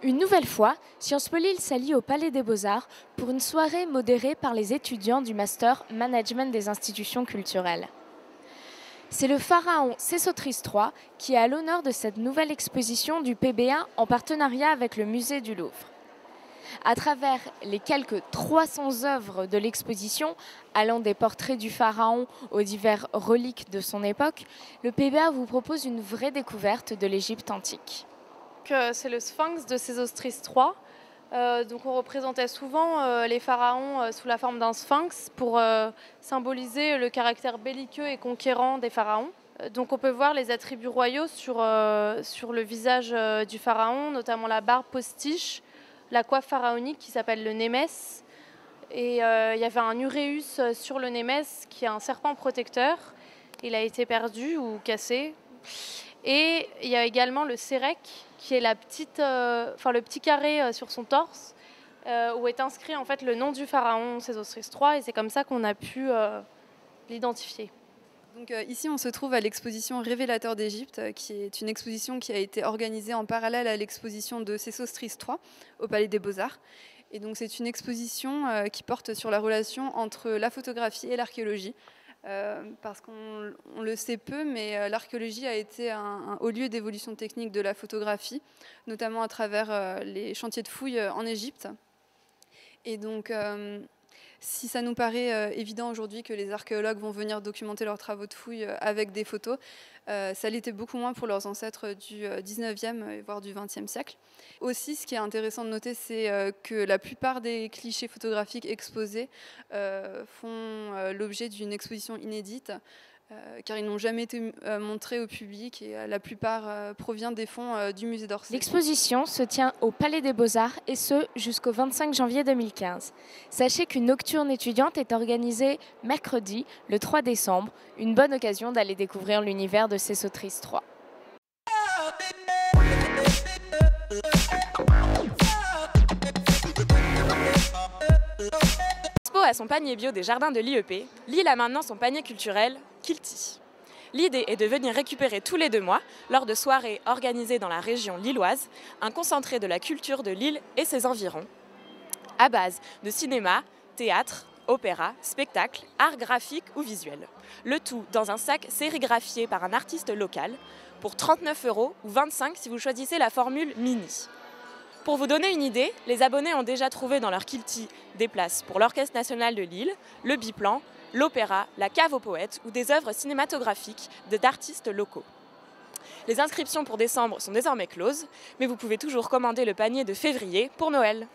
Une nouvelle fois, Sciences Po Lille s'allie au Palais des Beaux-Arts pour une soirée modérée par les étudiants du Master Management des institutions culturelles. C'est le pharaon Sésostris III qui est à l'honneur de cette nouvelle exposition du PB1 en partenariat avec le musée du Louvre. À travers les quelques 300 œuvres de l'exposition, allant des portraits du pharaon aux divers reliques de son époque, le PBA vous propose une vraie découverte de l'Égypte antique. C'est le Sphinx de Sésostris III. Donc on représentait souvent les pharaons sous la forme d'un sphinx pour symboliser le caractère belliqueux et conquérant des pharaons. Donc on peut voir les attributs royaux sur le visage du pharaon, notamment la barbe postiche, la coiffe pharaonique qui s'appelle le némès. Et il y avait un uréus sur le némès qui est un serpent protecteur. Il a été perdu ou cassé. Et il y a également le sérec, qui est le petit carré sur son torse, où est inscrit en fait le nom du pharaon Sésostris III, et c'est comme ça qu'on a pu l'identifier. Donc, ici, on se trouve à l'exposition Révélateurs d'Égypte, qui est une exposition qui a été organisée en parallèle à l'exposition de Sésostris III au Palais des Beaux-Arts. Et donc, c'est une exposition qui porte sur la relation entre la photographie et l'archéologie. Parce qu'on le sait peu, mais l'archéologie a été un haut lieu d'évolution technique de la photographie, notamment à travers les chantiers de fouilles en Égypte. Et donc, si ça nous paraît évident aujourd'hui que les archéologues vont venir documenter leurs travaux de fouilles avec des photos, ça l'était beaucoup moins pour leurs ancêtres du 19e, voire du 20e siècle. Aussi, ce qui est intéressant de noter, c'est que la plupart des clichés photographiques exposés font l'objet d'une exposition inédite, car ils n'ont jamais été montrés au public et la plupart proviennent des fonds du musée d'Orsay. L'exposition se tient au Palais des Beaux-Arts et ce jusqu'au 25 janvier 2015. Sachez qu'une nocturne étudiante est organisée mercredi, le 3 décembre, une bonne occasion d'aller découvrir l'univers de Sésostris III. À son panier bio des jardins de l'IEP, Lille a maintenant son panier culturel Kilti. L'idée est de venir récupérer tous les 2 mois, lors de soirées organisées dans la région lilloise, un concentré de la culture de Lille et ses environs, à base de cinéma, théâtre, opéra, spectacle, art graphique ou visuel. Le tout dans un sac sérigraphié par un artiste local, pour 39 € ou 25 € si vous choisissez la formule mini. Pour vous donner une idée, les abonnés ont déjà trouvé dans leur Kilti des places pour l'Orchestre national de Lille, le Biplan, l'Opéra, la Cave aux poètes ou des œuvres cinématographiques d'artistes locaux. Les inscriptions pour décembre sont désormais closes, mais vous pouvez toujours commander le panier de février pour Noël.